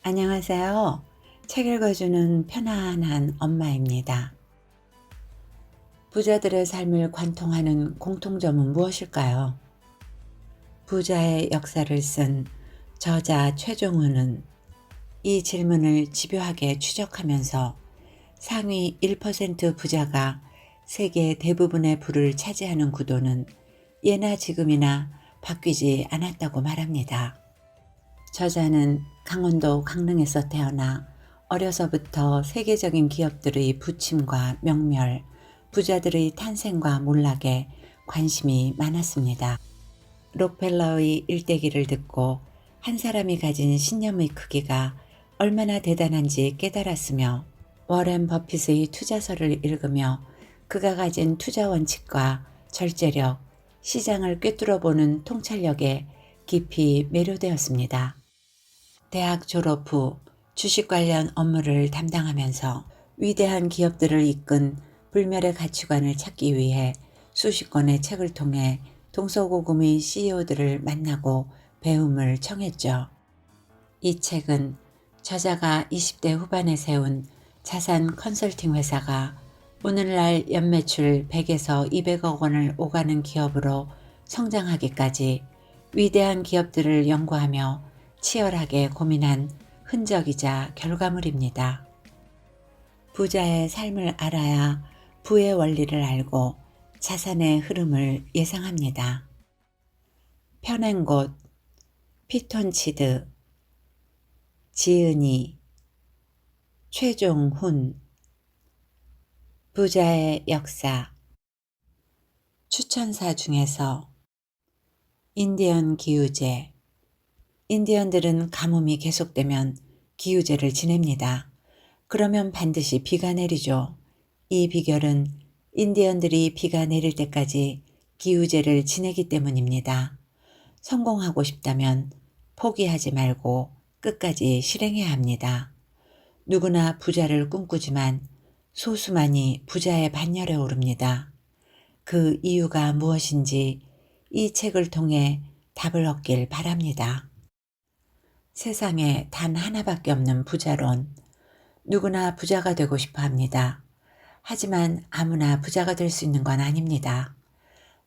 안녕하세요. 책 읽어주는 편안한 엄마입니다. 부자들의 삶을 관통하는 공통점은 무엇일까요? 부자의 역사를 쓴 저자 최종훈은 이 질문을 집요하게 추적하면서 상위 1% 부자가 세계 대부분의 부를 차지하는 구도는 예나 지금이나 바뀌지 않았다고 말합니다. 저자는 강원도 강릉에서 태어나 어려서부터 세계적인 기업들의 부침과 명멸, 부자들의 탄생과 몰락에 관심이 많았습니다. 록펠러의 일대기를 듣고 한 사람이 가진 신념의 크기가 얼마나 대단한지 깨달았으며, 워렌 버핏의 투자서를 읽으며 그가 가진 투자 원칙과 절제력, 시장을 꿰뚫어보는 통찰력에 깊이 매료되었습니다. 대학 졸업 후 주식 관련 업무를 담당하면서 위대한 기업들을 이끈 불멸의 가치관을 찾기 위해 수십 권의 책을 통해 동서고금의 CEO들을 만나고 배움을 청했죠. 이 책은 저자가 20대 후반에 세운 자산 컨설팅 회사가 오늘날 연매출 100에서 200억 원을 오가는 기업으로 성장하기까지 위대한 기업들을 연구하며 치열하게 고민한 흔적이자 결과물입니다. 부자의 삶을 알아야 부의 원리를 알고 자산의 흐름을 예상합니다. 펴낸 곳, 피톤치드, 지은이, 최종훈. 부자의 역사. 추천사 중에서 인디언 기우제. 인디언들은 가뭄이 계속되면 기우제를 지냅니다. 그러면 반드시 비가 내리죠. 이 비결은 인디언들이 비가 내릴 때까지 기우제를 지내기 때문입니다. 성공하고 싶다면 포기하지 말고 끝까지 실행해야 합니다. 누구나 부자를 꿈꾸지만 소수만이 부자의 반열에 오릅니다. 그 이유가 무엇인지 이 책을 통해 답을 얻길 바랍니다. 세상에 단 하나밖에 없는 부자론. 누구나 부자가 되고 싶어 합니다. 하지만 아무나 부자가 될 수 있는 건 아닙니다.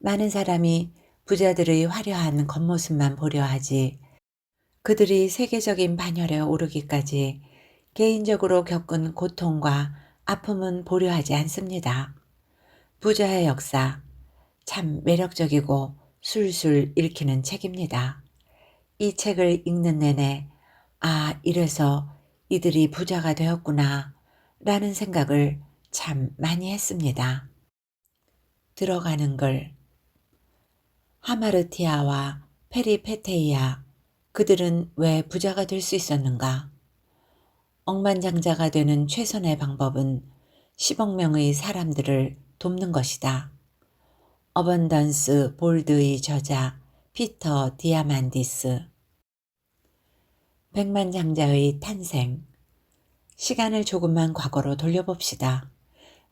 많은 사람이 부자들의 화려한 겉모습만 보려 하지, 그들이 세계적인 반열에 오르기까지 개인적으로 겪은 고통과 아픔은 보려 하지 않습니다. 부자의 역사, 참 매력적이고 술술 읽히는 책입니다. 이 책을 읽는 내내 이래서 이들이 부자가 되었구나 라는 생각을 참 많이 했습니다. 들어가는 글. 하마르티아와 페리페테이아, 그들은 왜 부자가 될 수 있었는가? 억만장자가 되는 최선의 방법은 10억 명의 사람들을 돕는 것이다. 어번던스 볼드의 저자 피터 디아만디스. 백만장자의 탄생. 시간을 조금만 과거로 돌려봅시다.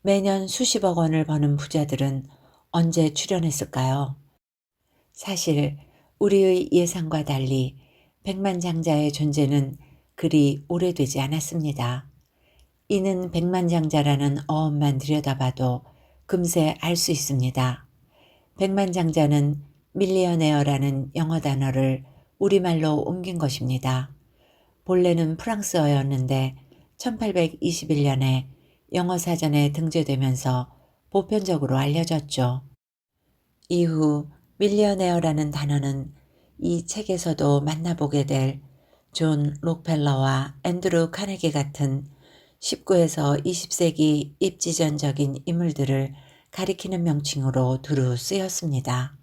매년 수십억 원을 버는 부자들은 언제 출현했을까요? 사실 우리의 예상과 달리 백만장자의 존재는 그리 오래되지 않았습니다. 이는 백만장자라는 어원만 들여다봐도 금세 알 수 있습니다. 백만장자는 밀리어네어라는 영어 단어를 우리말로 옮긴 것입니다. 본래는 프랑스어였는데 1821년에 영어 사전에 등재되면서 보편적으로 알려졌죠. 이후 밀리어네어라는 단어는 이 책에서도 만나보게 될 존 록펠러와 앤드루 카네기 같은 19에서 20세기 입지전적인 인물들을 가리키는 명칭으로 두루 쓰였습니다.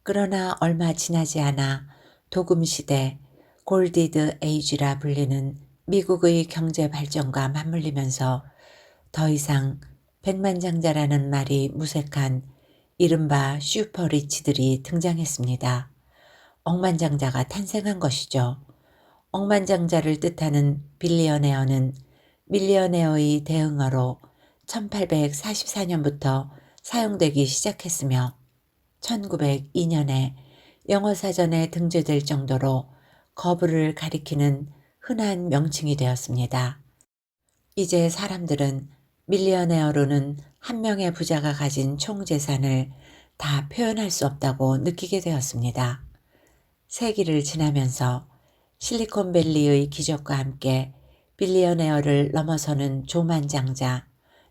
그러나 얼마 지나지 않아 도금시대, 골디드 에이지라 불리는 미국의 경제 발전과 맞물리면서 더 이상 백만장자라는 말이 무색한 이른바 슈퍼리치들이 등장했습니다. 억만장자가 탄생한 것이죠. 억만장자를 뜻하는 빌리어네어는 밀리어네어의 대응어로 1844년부터 사용되기 시작했으며 1902년에 영어 사전에 등재될 정도로 거부를 가리키는 흔한 명칭이 되었습니다. 이제 사람들은 밀리어네어로는 한 명의 부자가 가진 총 재산을 다 표현할 수 없다고 느끼게 되었습니다. 세기를 지나면서 실리콘밸리의 기적과 함께 빌리어네어를 넘어서는 조만장자,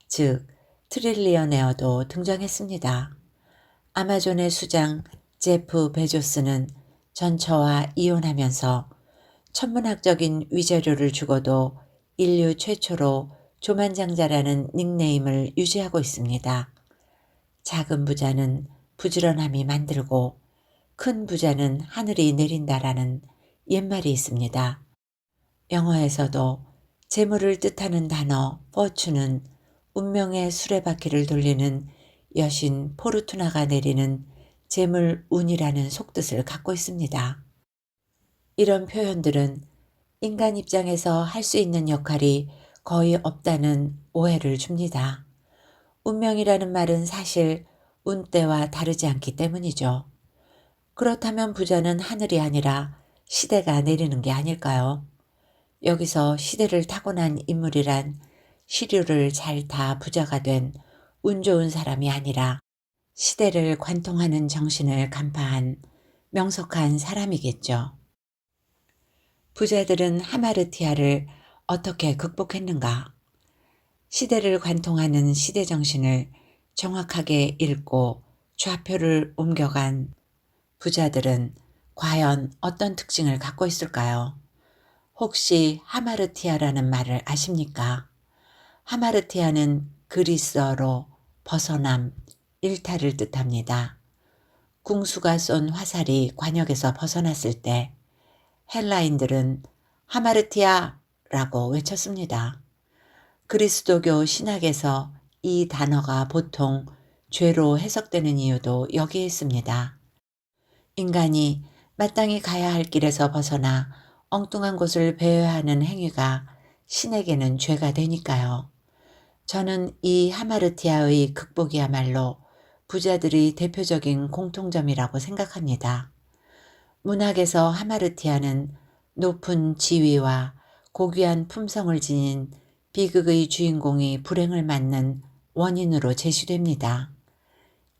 즉 트릴리어네어도 등장했습니다. 아마존의 수장 제프 베조스는 전처와 이혼하면서 천문학적인 위자료를 주고도 인류 최초로 조만장자라는 닉네임을 유지하고 있습니다. 작은 부자는 부지런함이 만들고 큰 부자는 하늘이 내린다라는 옛말이 있습니다. 영어에서도 재물을 뜻하는 단어 fortune은 운명의 수레바퀴를 돌리는 여신 포르투나가 내리는 재물 운이라는 속뜻을 갖고 있습니다. 이런 표현들은 인간 입장에서 할 수 있는 역할이 거의 없다는 오해를 줍니다. 운명이라는 말은 사실 운때와 다르지 않기 때문이죠. 그렇다면 부자는 하늘이 아니라 시대가 내리는 게 아닐까요? 여기서 시대를 타고난 인물이란 시류를 잘 타 부자가 된 운 좋은 사람이 아니라 시대를 관통하는 정신을 간파한 명석한 사람이겠죠. 부자들은 하마르티아를 어떻게 극복했는가? 시대를 관통하는 시대 정신을 정확하게 읽고 좌표를 옮겨간 부자들은 과연 어떤 특징을 갖고 있을까요? 혹시 하마르티아라는 말을 아십니까? 하마르티아는 그리스어로 벗어남, 일탈을 뜻합니다. 궁수가 쏜 화살이 관역에서 벗어났을 때 헬라인들은 하마르티아라고 외쳤습니다. 그리스도교 신학에서 이 단어가 보통 죄로 해석되는 이유도 여기에 있습니다. 인간이 마땅히 가야 할 길에서 벗어나 엉뚱한 곳을 배회하는 행위가 신에게는 죄가 되니까요. 저는 이 하마르티아의 극복이야말로 부자들의 대표적인 공통점이라고 생각합니다. 문학에서 하마르티아는 높은 지위와 고귀한 품성을 지닌 비극의 주인공이 불행을 맞는 원인으로 제시됩니다.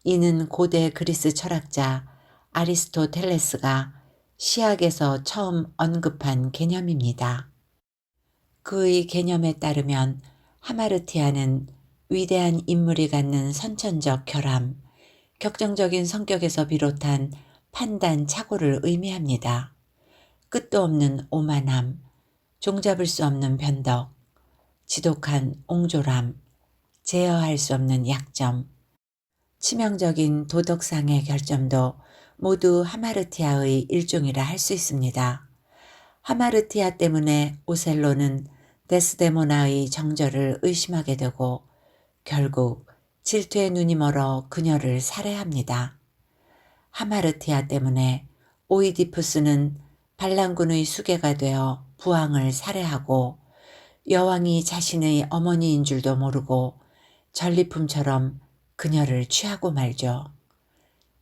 이는 고대 그리스 철학자 아리스토텔레스가 시학에서 처음 언급한 개념입니다. 그의 개념에 따르면 하마르티아는 위대한 인물이 갖는 선천적 결함, 격정적인 성격에서 비롯한 판단 착오를 의미합니다. 끝도 없는 오만함, 종잡을 수 없는 변덕, 지독한 옹졸함, 제어할 수 없는 약점, 치명적인 도덕상의 결점도 모두 하마르티아의 일종이라 할 수 있습니다. 하마르티아 때문에 오셀로는 데스데모나의 정절을 의심하게 되고 결국 질투의 눈이 멀어 그녀를 살해합니다. 하마르티아 때문에 오이디푸스는 반란군의 수괴가 되어 부왕을 살해하고 여왕이 자신의 어머니인 줄도 모르고 전리품처럼 그녀를 취하고 말죠.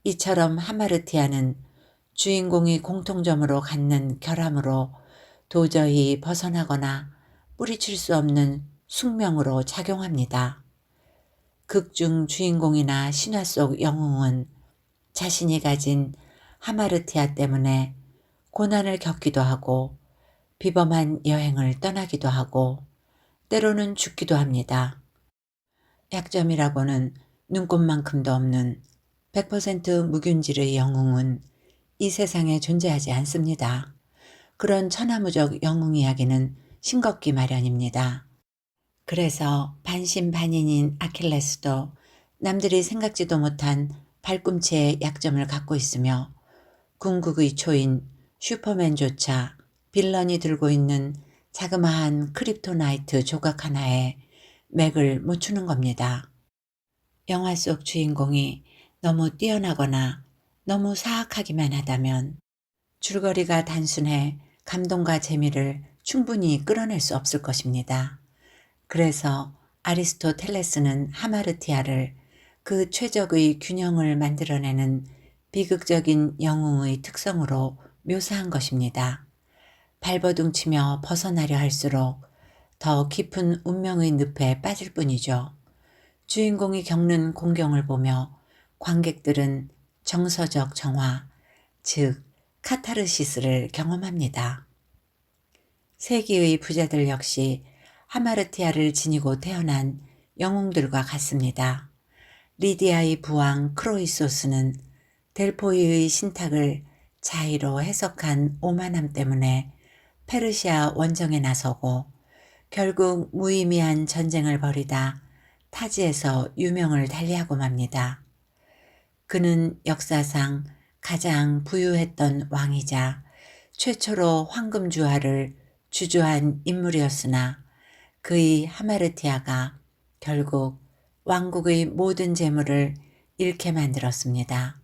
이처럼 하마르티아는 주인공이 공통점으로 갖는 결함으로 도저히 벗어나거나 뿌리칠 수 없는 숙명으로 작용합니다. 극중 주인공이나 신화 속 영웅은 자신이 가진 하마르티아 때문에 고난을 겪기도 하고 비범한 여행을 떠나기도 하고 때로는 죽기도 합니다. 약점이라고는 눈꽃만큼도 없는 100% 무균질의 영웅은 이 세상에 존재하지 않습니다. 그런 천하무적 영웅 이야기는 싱겁기 마련입니다. 그래서 반신반인인 아킬레스도 남들이 생각지도 못한 발꿈치의 약점을 갖고 있으며 궁극의 초인 슈퍼맨조차 빌런이 들고 있는 자그마한 크립토나이트 조각 하나에 맥을 못 추는 겁니다. 영화 속 주인공이 너무 뛰어나거나 너무 사악하기만 하다면 줄거리가 단순해 감동과 재미를 충분히 끌어낼 수 없을 것입니다. 그래서 아리스토텔레스는 하마르티아를 그 최적의 균형을 만들어내는 비극적인 영웅의 특성으로 묘사한 것입니다. 발버둥치며 벗어나려 할수록 더 깊은 운명의 늪에 빠질 뿐이죠. 주인공이 겪는 공경을 보며 관객들은 정서적 정화, 즉 카타르시스를 경험합니다. 세기의 부자들 역시 하마르티아를 지니고 태어난 영웅들과 같습니다. 리디아의 부왕 크로이소스는 델포이의 신탁을 자의로 해석한 오만함 때문에 페르시아 원정에 나서고 결국 무의미한 전쟁을 벌이다 타지에서 유명을 달리하고 맙니다. 그는 역사상 가장 부유했던 왕이자 최초로 황금주화를 주조한 인물이었으나 그의 하마르티아가 결국 왕국의 모든 재물을 잃게 만들었습니다.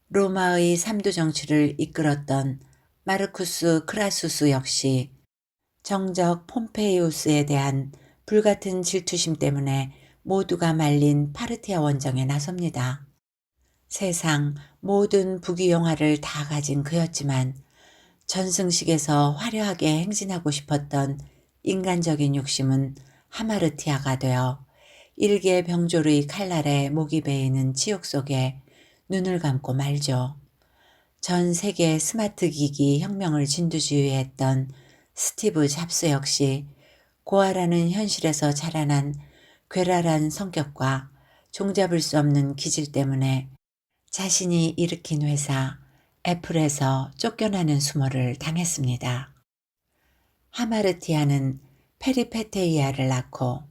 로마의 삼두 정치를 이끌었던 마르쿠스 크라수스 역시 정적 폼페이우스에 대한 불같은 질투심 때문에 모두가 말린 파르티아 원정에 나섭니다. 세상 모든 부귀영화를 다 가진 그였지만 전승식에서 화려하게 행진하고 싶었던 인간적인 욕심은 하마르티아가 되어 일개 병졸의 칼날에 목이 베이는 지옥 속에 눈을 감고 말죠. 전 세계 스마트 기기 혁명을 진두지휘했던 스티브 잡스 역시 고아라는 현실에서 자라난 괴랄한 성격과 종잡을 수 없는 기질 때문에 자신이 일으킨 회사 애플에서 쫓겨나는 수모를 당했습니다. 하마르티아는 페리페테이아를 낳고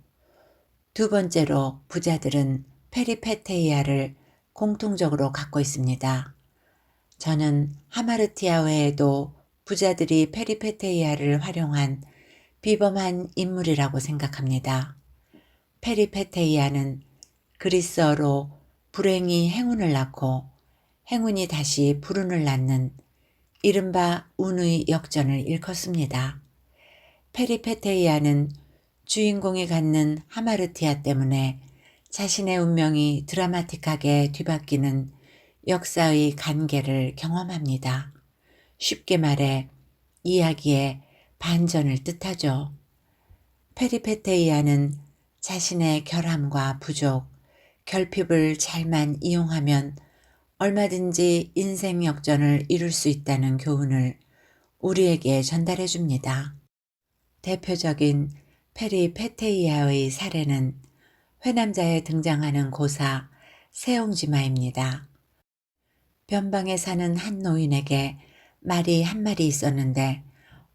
두 번째로 부자들은 페리페테이아를 공통적으로 갖고 있습니다. 저는 하마르티아 외에도 부자들이 페리페테이아를 활용한 비범한 인물이라고 생각합니다. 페리페테이아는 그리스어로 불행이 행운을 낳고 행운이 다시 불운을 낳는 이른바 운의 역전을 일컫습니다. 페리페테이아는 주인공이 갖는 하마르티아 때문에 자신의 운명이 드라마틱하게 뒤바뀌는 역사의 간계를 경험합니다. 쉽게 말해 이야기의 반전을 뜻하죠. 페리페테이아는 자신의 결함과 부족, 결핍을 잘만 이용하면 얼마든지 인생 역전을 이룰 수 있다는 교훈을 우리에게 전달해 줍니다. 대표적인 페리페테이아의 사례는 회남자에 등장하는 고사 세옹지마입니다. 변방에 사는 한 노인에게 말이 한 마리 있었는데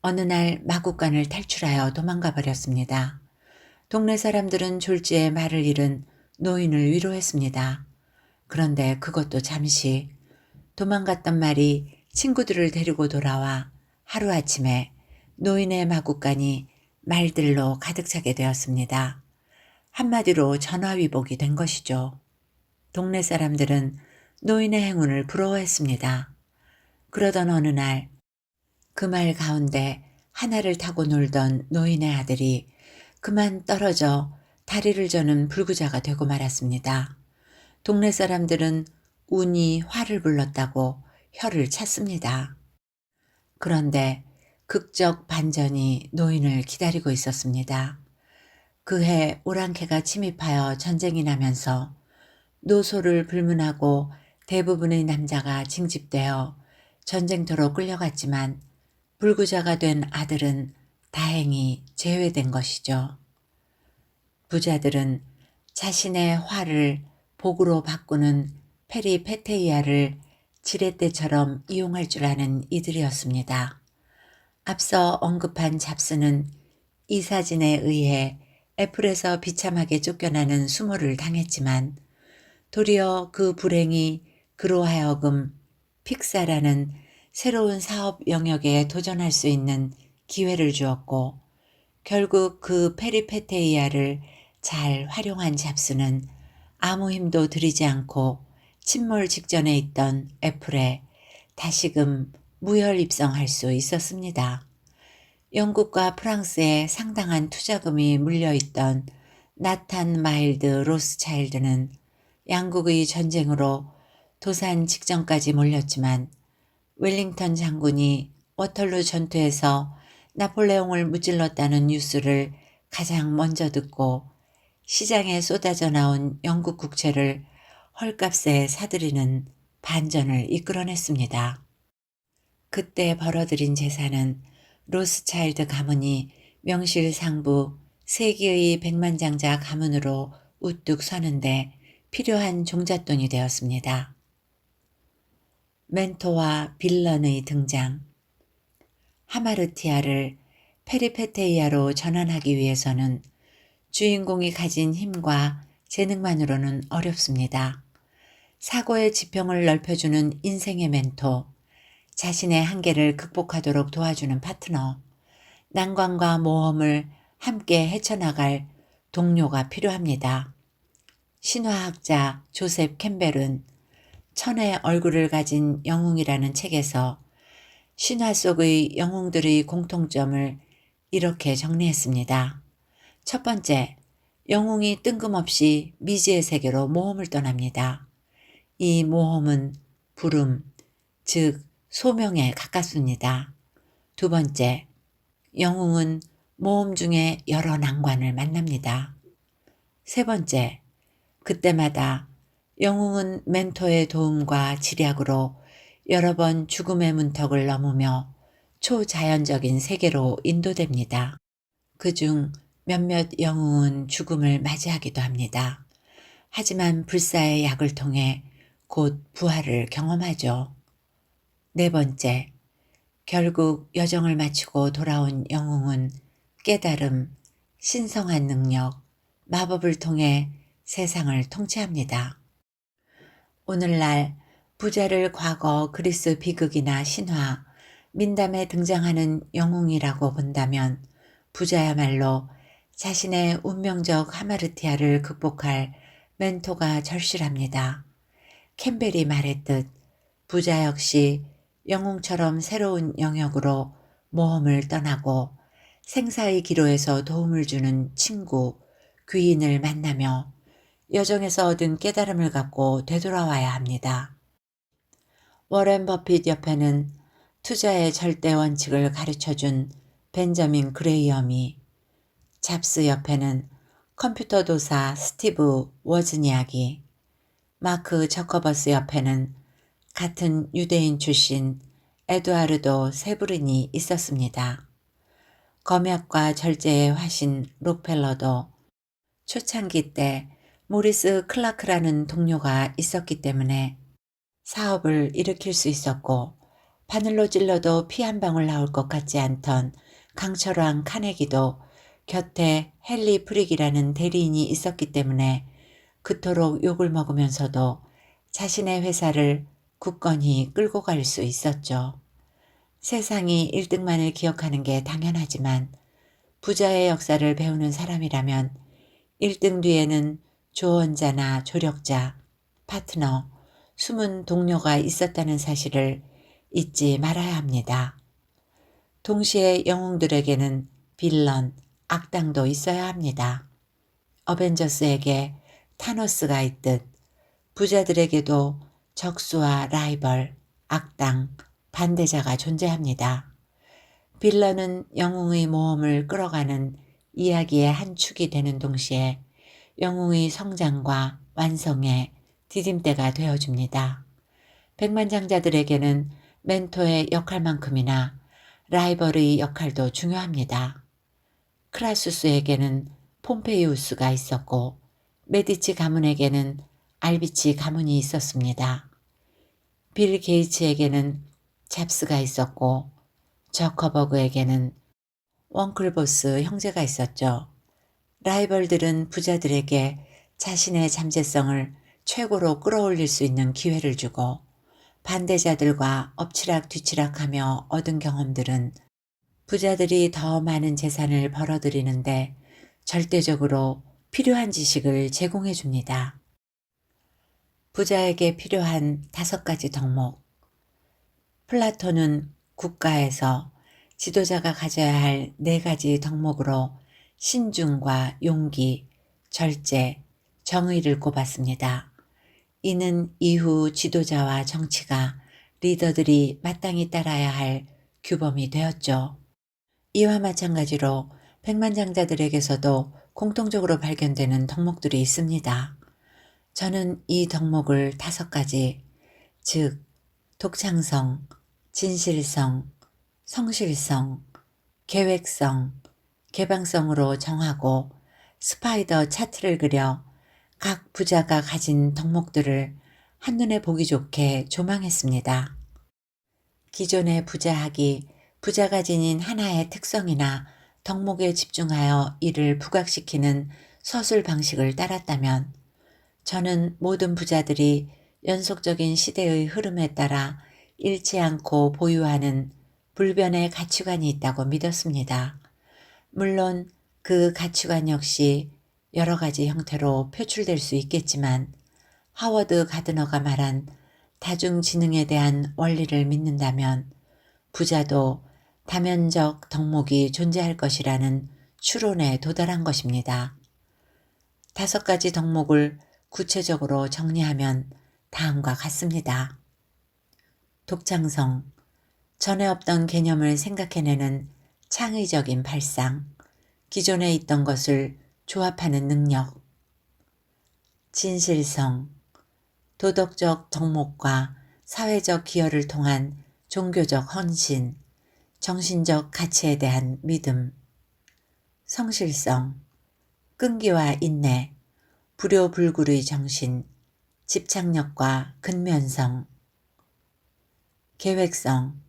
어느 날 마구간을 탈출하여 도망가 버렸습니다. 동네 사람들은 졸지에 말을 잃은 노인을 위로했습니다. 그런데 그것도 잠시. 도망갔던 말이 친구들을 데리고 돌아와 하루아침에 노인의 마구간이 말들로 가득 차게 되었습니다. 한마디로 전화위복이 된 것이죠. 동네 사람들은 노인의 행운을 부러워했습니다. 그러던 어느 날 그 말 가운데 하나를 타고 놀던 노인의 아들이 그만 떨어져 다리를 저는 불구자가 되고 말았습니다. 동네 사람들은 운이 화를 불렀다고 혀를 찼습니다. 그런데 극적 반전이 노인을 기다리고 있었습니다. 그해 오랑캐가 침입하여 전쟁이 나면서 노소를 불문하고 대부분의 남자가 징집되어 전쟁터로 끌려갔지만 불구자가 된 아들은 다행히 제외된 것이죠. 부자들은 자신의 화를 복으로 바꾸는 페리페테이아를 지렛대처럼 이용할 줄 아는 이들이었습니다. 앞서 언급한 잡스는 이 사진에 의해 애플에서 비참하게 쫓겨나는 수모를 당했지만 도리어 그 불행이 그로 하여금 픽사라는 새로운 사업 영역에 도전할 수 있는 기회를 주었고 결국 그 페리페테이아를 잘 활용한 잡스는 아무 힘도 들이지 않고 침몰 직전에 있던 애플에 다시금 무혈 입성할 수 있었습니다. 영국과 프랑스에 상당한 투자금이 물려있던 나탄 마일드 로스차일드는 양국의 전쟁으로 도산 직전까지 몰렸지만 웰링턴 장군이 워털루 전투에서 나폴레옹을 무찔렀다는 뉴스를 가장 먼저 듣고 시장에 쏟아져 나온 영국 국채를 헐값에 사들이는 반전을 이끌어냈습니다. 그때 벌어들인 재산은 로스차일드 가문이 명실상부 세기의 백만장자 가문으로 우뚝 서는데 필요한 종잣돈이 되었습니다. 멘토와 빌런의 등장. 하마르티아를 페리페테이아로 전환하기 위해서는 주인공이 가진 힘과 재능만으로는 어렵습니다. 사고의 지평을 넓혀주는 인생의 멘토, 자신의 한계를 극복하도록 도와주는 파트너, 난관과 모험을 함께 헤쳐나갈 동료가 필요합니다. 신화학자 조셉 캠벨은 천의 얼굴을 가진 영웅이라는 책에서 신화 속의 영웅들의 공통점을 이렇게 정리했습니다. 첫 번째, 영웅이 뜬금없이 미지의 세계로 모험을 떠납니다. 이 모험은 부름, 즉 소명에 가깝습니다. 두 번째, 영웅은 모험 중에 여러 난관을 만납니다. 세 번째, 그때마다 영웅은 멘토의 도움과 지략으로 여러 번 죽음의 문턱을 넘으며 초자연적인 세계로 인도됩니다. 그중 몇몇 영웅은 죽음을 맞이하기도 합니다. 하지만 불사의 약을 통해 곧 부활을 경험하죠. 네 번째, 결국 여정을 마치고 돌아온 영웅은 깨달음, 신성한 능력, 마법을 통해 세상을 통치합니다. 오늘날 부자를 과거 그리스 비극이나 신화, 민담에 등장하는 영웅이라고 본다면 부자야말로 자신의 운명적 하마르티아를 극복할 멘토가 절실합니다. 캠벨이 말했듯 부자 역시 영웅처럼 새로운 영역으로 모험을 떠나고 생사의 기로에서 도움을 주는 친구, 귀인을 만나며 여정에서 얻은 깨달음을 갖고 되돌아와야 합니다. 워렌 버핏 옆에는 투자의 절대 원칙을 가르쳐준 벤저민 그레이엄이, 잡스 옆에는 컴퓨터 도사 스티브 워즈니악이, 마크 저커버스 옆에는 같은 유대인 출신 에두아르도 세브린이 있었습니다. 검약과 절제의 화신 록펠러도 초창기 때 모리스 클라크라는 동료가 있었기 때문에 사업을 일으킬 수 있었고, 바늘로 찔러도 피 한 방울 나올 것 같지 않던 강철왕 카네기도 곁에 헨리 프릭이라는 대리인이 있었기 때문에 그토록 욕을 먹으면서도 자신의 회사를 굳건히 끌고 갈 수 있었죠. 세상이 1등만을 기억하는 게 당연하지만 부자의 역사를 배우는 사람이라면 1등 뒤에는 조언자나 조력자, 파트너, 숨은 동료가 있었다는 사실을 잊지 말아야 합니다. 동시에 영웅들에게는 빌런, 악당도 있어야 합니다. 어벤져스에게 타노스가 있듯 부자들에게도 적수와 라이벌, 악당, 반대자가 존재합니다. 빌런은 영웅의 모험을 끌어가는 이야기의 한 축이 되는 동시에 영웅의 성장과 완성에 디딤대가 되어줍니다. 백만장자들에게는 멘토의 역할만큼이나 라이벌의 역할도 중요합니다. 크라수스에게는 폼페이우스가 있었고 메디치 가문에게는 알비치 가문이 있었습니다. 빌 게이츠에게는 잡스가 있었고 저커버그에게는 웡클보스 형제가 있었죠. 라이벌들은 부자들에게 자신의 잠재성을 최고로 끌어올릴 수 있는 기회를 주고, 반대자들과 엎치락뒤치락하며 얻은 경험들은 부자들이 더 많은 재산을 벌어들이는데 절대적으로 필요한 지식을 제공해 줍니다. 부자에게 필요한 5가지 덕목. 플라톤은 국가에서 지도자가 가져야 할 4가지 덕목으로 신중과 용기, 절제, 정의를 꼽았습니다. 이는 이후 지도자와 정치가 리더들이 마땅히 따라야 할 규범이 되었죠. 이와 마찬가지로 백만장자들에게서도 공통적으로 발견되는 덕목들이 있습니다. 저는 이 덕목을 5가지, 즉 독창성, 진실성, 성실성, 계획성, 개방성으로 정하고 스파이더 차트를 그려 각 부자가 가진 덕목들을 한눈에 보기 좋게 조망했습니다. 기존의 부자학이 부자가 지닌 하나의 특성이나 덕목에 집중하여 이를 부각시키는 서술 방식을 따랐다면 저는 모든 부자들이 연속적인 시대의 흐름에 따라 잃지 않고 보유하는 불변의 가치관이 있다고 믿었습니다. 물론 그 가치관 역시 여러 가지 형태로 표출될 수 있겠지만 하워드 가드너가 말한 다중지능에 대한 원리를 믿는다면 부자도 다면적 덕목이 존재할 것이라는 추론에 도달한 것입니다. 5가지 덕목을 구체적으로 정리하면 다음과 같습니다. 독창성, 전에 없던 개념을 생각해내는 창의적인 발상, 기존에 있던 것을 조합하는 능력. 진실성, 도덕적 덕목과 사회적 기여를 통한 종교적 헌신, 정신적 가치에 대한 믿음. 성실성, 끈기와 인내, 불효불굴의 정신, 집착력과 근면성. 계획성,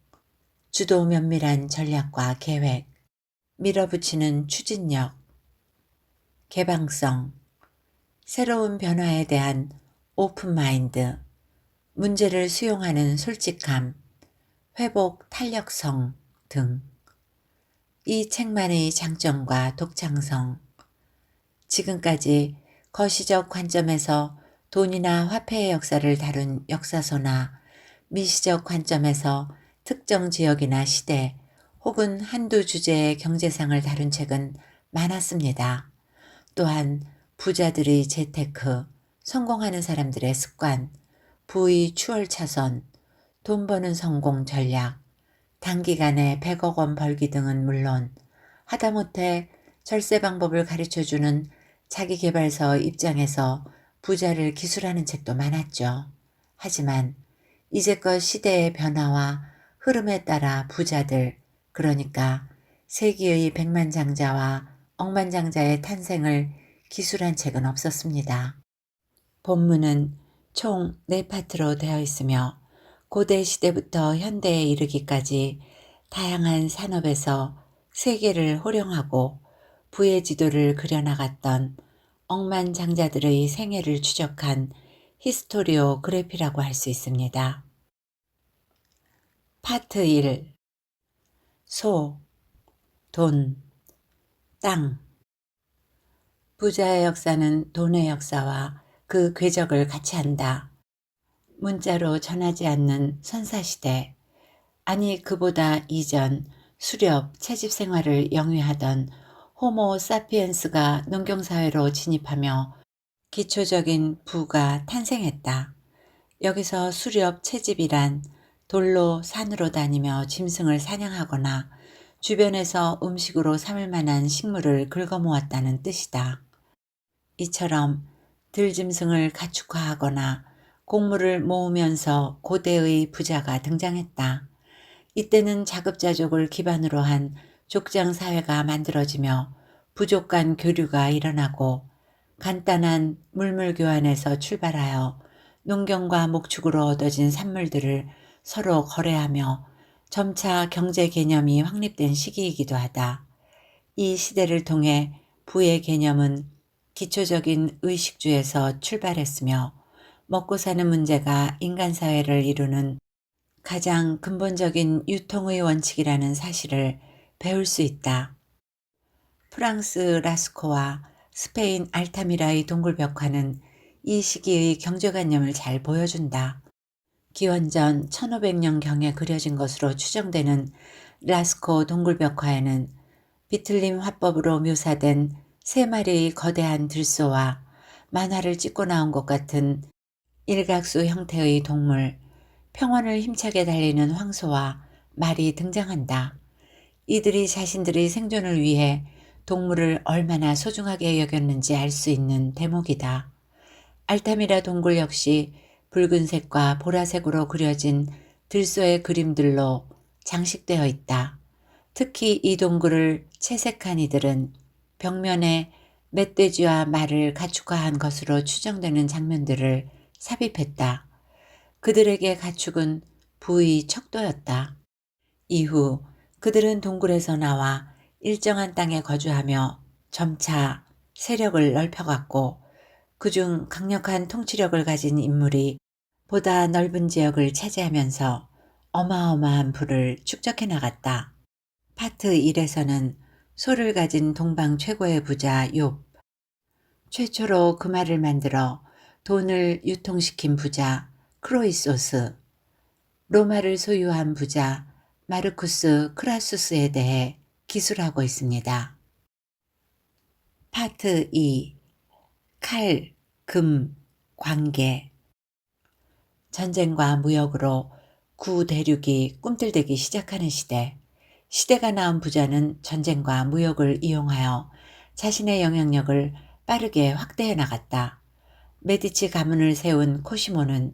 주도 면밀한 전략과 계획, 밀어붙이는 추진력. 개방성, 새로운 변화에 대한 오픈마인드, 문제를 수용하는 솔직함, 회복 탄력성 등. 이 책만의 장점과 독창성. 지금까지 거시적 관점에서 돈이나 화폐의 역사를 다룬 역사서나 미시적 관점에서 특정 지역이나 시대 혹은 한두 주제의 경제상을 다룬 책은 많았습니다. 또한 부자들의 재테크, 성공하는 사람들의 습관, 부의 추월차선, 돈 버는 성공 전략, 단기간에 100억 원 벌기 등은 물론 하다못해 절세 방법을 가르쳐주는 자기계발서 입장에서 부자를 기술하는 책도 많았죠. 하지만 이제껏 시대의 변화와 흐름에 따라 부자들, 그러니까 세기의 백만장자와 억만장자의 탄생을 기술한 책은 없었습니다. 본문은 총 4파트로 되어 있으며 고대 시대부터 현대에 이르기까지 다양한 산업에서 세계를 호령하고 부의 지도를 그려나갔던 억만장자들의 생애를 추적한 히스토리오그래피라고 할 수 있습니다. 파트 1. 소, 돈, 땅. 부자의 역사는 돈의 역사와 그 궤적을 같이 한다. 문자로 전하지 않는 선사시대, 아니 그보다 이전 수렵, 채집 생활을 영위하던 호모 사피엔스가 농경사회로 진입하며 기초적인 부가 탄생했다. 여기서 수렵, 채집이란 돌로 산으로 다니며 짐승을 사냥하거나 주변에서 음식으로 삼을 만한 식물을 긁어모았다는 뜻이다. 이처럼 들짐승을 가축화하거나 곡물을 모으면서 고대의 부자가 등장했다. 이때는 자급자족을 기반으로 한 족장 사회가 만들어지며 부족 간 교류가 일어나고 간단한 물물 교환에서 출발하여 농경과 목축으로 얻어진 산물들을 서로 거래하며 점차 경제 개념이 확립된 시기이기도 하다. 이 시대를 통해 부의 개념은 기초적인 의식주에서 출발했으며 먹고 사는 문제가 인간 사회를 이루는 가장 근본적인 유통의 원칙이라는 사실을 배울 수 있다. 프랑스 라스코와 스페인 알타미라의 동굴벽화는 이 시기의 경제관념을 잘 보여준다. 기원전 1500년경에 그려진 것으로 추정되는 라스코 동굴벽화에는 비틀림 화법으로 묘사된 3마리의 거대한 들소와 만화를 찍고 나온 것 같은 일각수 형태의 동물, 평원을 힘차게 달리는 황소와 말이 등장한다. 이들이 자신들의 생존을 위해 동물을 얼마나 소중하게 여겼는지 알 수 있는 대목이다. 알타미라 동굴 역시 붉은색과 보라색으로 그려진 들소의 그림들로 장식되어 있다. 특히 이 동굴을 채색한 이들은 벽면에 멧돼지와 말을 가축화한 것으로 추정되는 장면들을 삽입했다. 그들에게 가축은 부의 척도였다. 이후 그들은 동굴에서 나와 일정한 땅에 거주하며 점차 세력을 넓혀갔고, 그중 강력한 통치력을 가진 인물이 보다 넓은 지역을 차지하면서 어마어마한 부를 축적해 나갔다. 파트 1에서는 소를 가진 동방 최고의 부자 욥, 최초로 금화를 만들어 돈을 유통시킨 부자 크로이소스, 로마를 소유한 부자 마르쿠스 크라수스에 대해 기술하고 있습니다. 파트 2. 칼, 금, 관계. 전쟁과 무역으로 구대륙이 꿈틀대기 시작하는 시대. 시대가 낳은 부자는 전쟁과 무역을 이용하여 자신의 영향력을 빠르게 확대해 나갔다. 메디치 가문을 세운 코시모는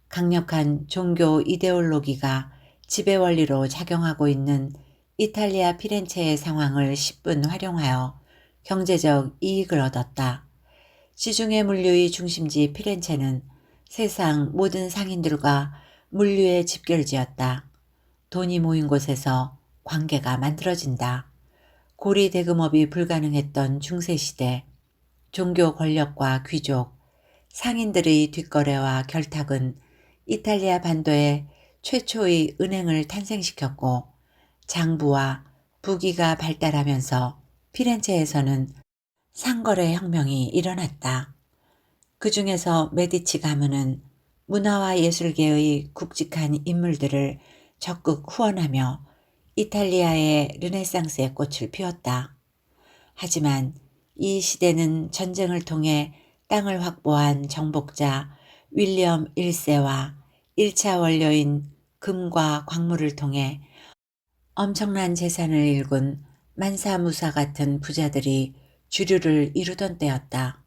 강력한 종교 이데올로기가 지배 원리로 작용하고 있는 이탈리아 피렌체의 상황을 10분 활용하여 경제적 이익을 얻었다. 지중해 물류의 중심지 피렌체는 세상 모든 상인들과 물류의 집결지였다. 돈이 모인 곳에서 관계가 만들어진다. 고리 대금업이 불가능했던 중세시대, 종교 권력과 귀족, 상인들의 뒷거래와 결탁은 이탈리아 반도에 최초의 은행을 탄생시켰고, 장부와 부기가 발달하면서 피렌체에서는 상거래 혁명이 일어났다. 그 중에서 메디치 가문은 문화와 예술계의 굵직한 인물들을 적극 후원하며 이탈리아의 르네상스의 꽃을 피웠다. 하지만 이 시대는 전쟁을 통해 땅을 확보한 정복자 윌리엄 1세와 1차 원료인 금과 광물을 통해 엄청난 재산을 일군 만사무사 같은 부자들이 주류를 이루던 때였다.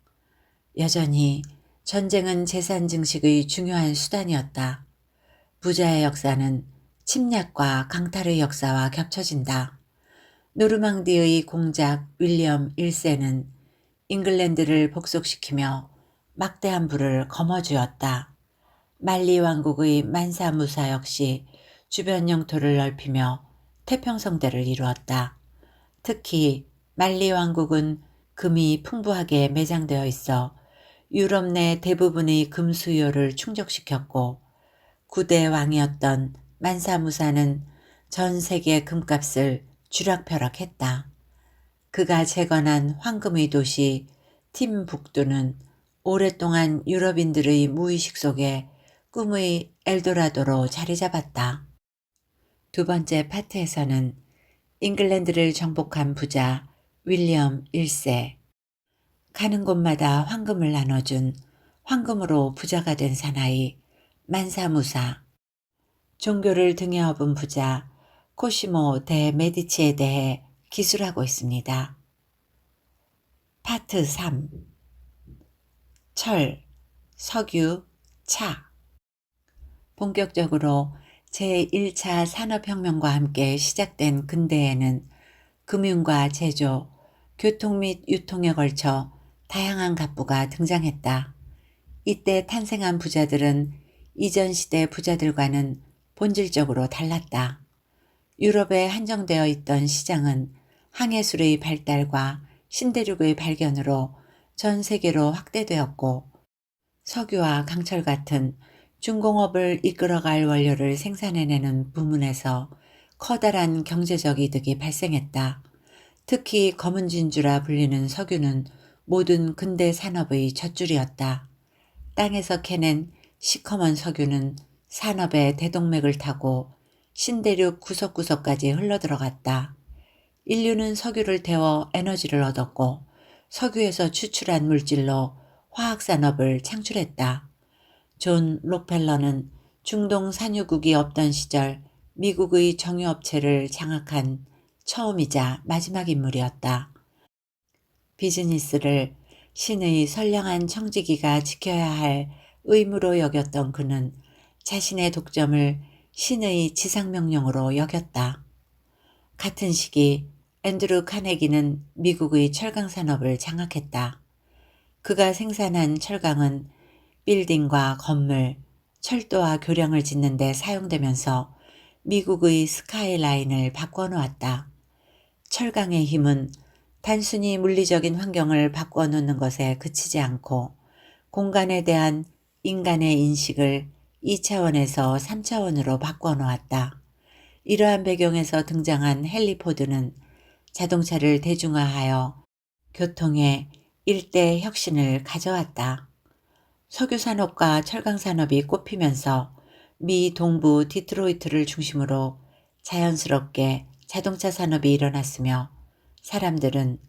여전히 전쟁은 재산 증식의 중요한 수단이었다. 부자의 역사는 침략과 강탈의 역사와 겹쳐진다. 노르망디의 공작 윌리엄 1세는 잉글랜드를 복속시키며 막대한 부를 거머쥐었다. 말리 왕국의 만사무사 역시 주변 영토를 넓히며 태평성대를 이루었다. 특히 말리 왕국은 금이 풍부하게 매장되어 있어 유럽 내 대부분의 금 수요를 충족시켰고, 9대 왕이었던 만사무사는 전 세계 금값을 쥐락펴락했다. 그가 재건한 황금의 도시 팀북두는 오랫동안 유럽인들의 무의식 속에 꿈의 엘도라도로 자리 잡았다. 두 번째 파트에서는 잉글랜드를 정복한 부자 윌리엄 1세, 가는 곳마다 황금을 나눠준 황금으로 부자가 된 사나이 만사무사, 종교를 등에 업은 부자 코시모 대 메디치에 대해 기술하고 있습니다. 파트 3. 철, 석유, 차. 본격적으로 제1차 산업혁명과 함께 시작된 근대에는 금융과 제조, 교통 및 유통에 걸쳐 다양한 갑부가 등장했다. 이때 탄생한 부자들은 이전 시대 부자들과는 본질적으로 달랐다. 유럽에 한정되어 있던 시장은 항해술의 발달과 신대륙의 발견으로 전 세계로 확대되었고, 석유와 강철 같은 중공업을 이끌어갈 원료를 생산해내는 부문에서 커다란 경제적 이득이 발생했다. 특히 검은 진주라 불리는 석유는 모든 근대 산업의 젖줄이었다. 땅에서 캐낸 시커먼 석유는 산업의 대동맥을 타고 신대륙 구석구석까지 흘러들어갔다. 인류는 석유를 데워 에너지를 얻었고, 석유에서 추출한 물질로 화학산업을 창출했다. 존 록펠러는 중동 산유국이 없던 시절 미국의 정유업체를 장악한 처음이자 마지막 인물이었다. 비즈니스를 신의 선량한 청지기가 지켜야 할 의무로 여겼던 그는 자신의 독점을 신의 지상명령으로 여겼다. 같은 시기 앤드루 카네기는 미국의 철강 산업을 장악했다. 그가 생산한 철강은 빌딩과 건물, 철도와 교량을 짓는 데 사용되면서 미국의 스카이라인을 바꿔놓았다. 철강의 힘은 단순히 물리적인 환경을 바꿔놓는 것에 그치지 않고 공간에 대한 인간의 인식을 2차원에서 3차원으로 바꿔놓았다. 이러한 배경에서 등장한 헨리 포드는 자동차를 대중화하여 교통의 일대 혁신을 가져왔다. 석유산업과 철강산업이 꽃피면서 미 동부 디트로이트를 중심으로 자연스럽게 자동차 산업이 일어났으며 사람들은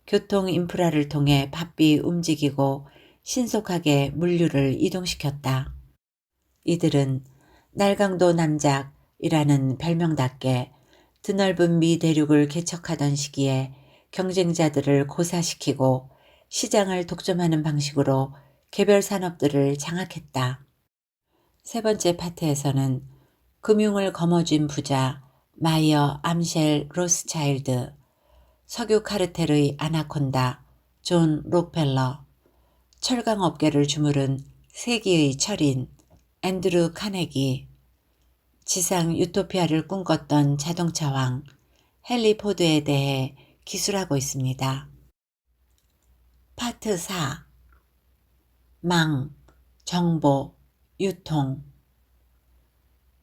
교통 인프라를 통해 바삐 움직이고 신속하게 물류를 이동시켰다. 이들은 날강도 남작이라는 별명답게 드넓은 미 대륙을 개척하던 시기에 경쟁자들을 고사시키고 시장을 독점하는 방식으로 개별 산업들을 장악했다. 세 번째 파트에서는 금융을 거머쥔 부자 마이어 암셸 로스차일드, 석유 카르텔의 아나콘다 존 록펠러, 철강업계를 주무른 세기의 철인 앤드루 카네기, 지상 유토피아를 꿈꿨던 자동차왕 헨리 포드에 대해 기술하고 있습니다. 파트 4. 망, 정보, 유통.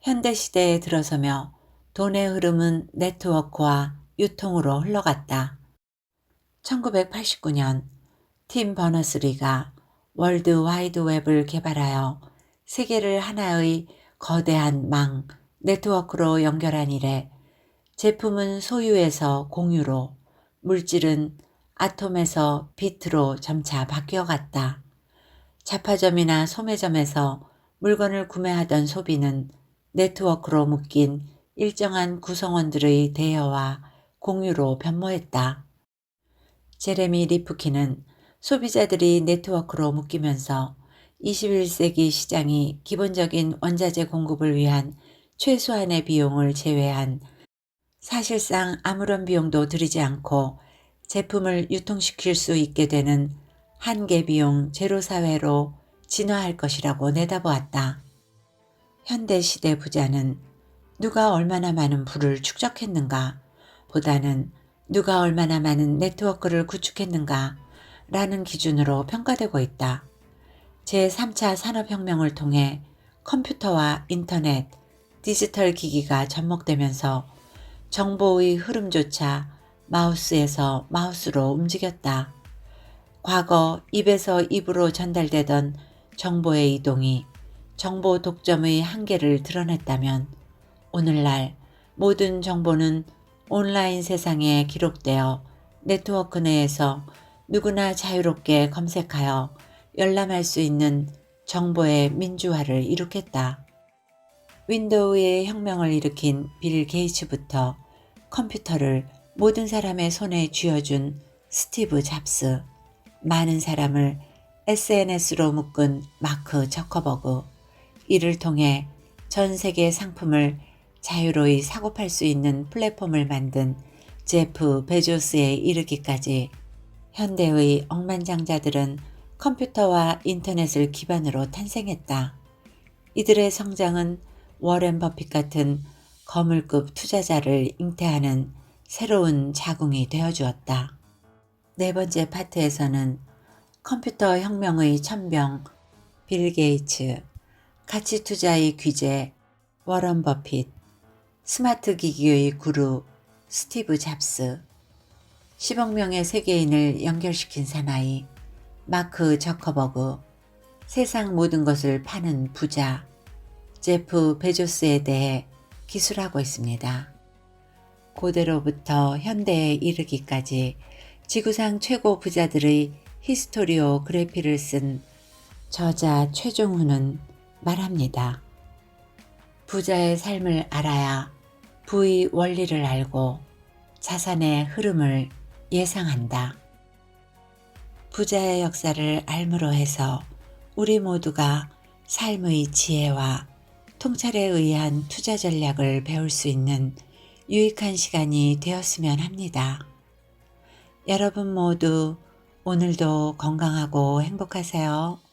현대시대에 들어서며 돈의 흐름은 네트워크와 유통으로 흘러갔다. 1989년 팀 버너스리가 월드 와이드 웹을 개발하여 세계를 하나의 거대한 망, 네트워크로 연결한 이래 제품은 소유에서 공유로, 물질은 아톰에서 비트로 점차 바뀌어갔다. 잡화점이나 소매점에서 물건을 구매하던 소비는 네트워크로 묶인 일정한 구성원들의 대여와 공유로 변모했다. 제레미 리프킨은 소비자들이 네트워크로 묶이면서 21세기 시장이 기본적인 원자재 공급을 위한 최소한의 비용을 제외한 사실상 아무런 비용도 들이지 않고 제품을 유통시킬 수 있게 되는 한계 비용 제로 사회로 진화할 것이라고 내다보았다. 현대 시대 부자는 누가 얼마나 많은 부를 축적했는가 보다는 누가 얼마나 많은 네트워크를 구축했는가 라는 기준으로 평가되고 있다. 제3차 산업혁명을 통해 컴퓨터와 인터넷, 디지털 기기가 접목되면서 정보의 흐름조차 마우스에서 마우스로 움직였다. 과거 입에서 입으로 전달되던 정보의 이동이 정보 독점의 한계를 드러냈다면 오늘날 모든 정보는 온라인 세상에 기록되어 네트워크 내에서 누구나 자유롭게 검색하여 열람할 수 있는 정보의 민주화를 이룩했다. 윈도우의 혁명을 일으킨 빌 게이츠부터 컴퓨터를 모든 사람의 손에 쥐어준 스티브 잡스, 많은 사람을 SNS로 묶은 마크 저커버그, 이를 통해 전 세계 상품을 자유로이 사고팔 수 있는 플랫폼을 만든 제프 베조스에 이르기까지 현대의 억만장자들은 컴퓨터와 인터넷을 기반으로 탄생했다. 이들의 성장은 워렌 버핏 같은 거물급 투자자를 잉태하는 새로운 자궁이 되어주었다. 네 번째 파트에서는 컴퓨터 혁명의 천병 빌 게이츠, 가치 투자의 귀재 워런 버핏, 스마트 기기의 구루 스티브 잡스, 10억 명의 세계인을 연결시킨 사나이 마크 저커버그, 세상 모든 것을 파는 부자 제프 베조스에 대해 기술하고 있습니다. 고대로부터 현대에 이르기까지 지구상 최고 부자들의 히스토리오그래피를 쓴 저자 최종훈은 말합니다. 부자의 삶을 알아야 부의 원리를 알고 자산의 흐름을 예상한다. 부자의 역사를 알므로 해서 우리 모두가 삶의 지혜와 통찰에 의한 투자 전략을 배울 수 있는 유익한 시간이 되었으면 합니다. 여러분 모두 오늘도 건강하고 행복하세요.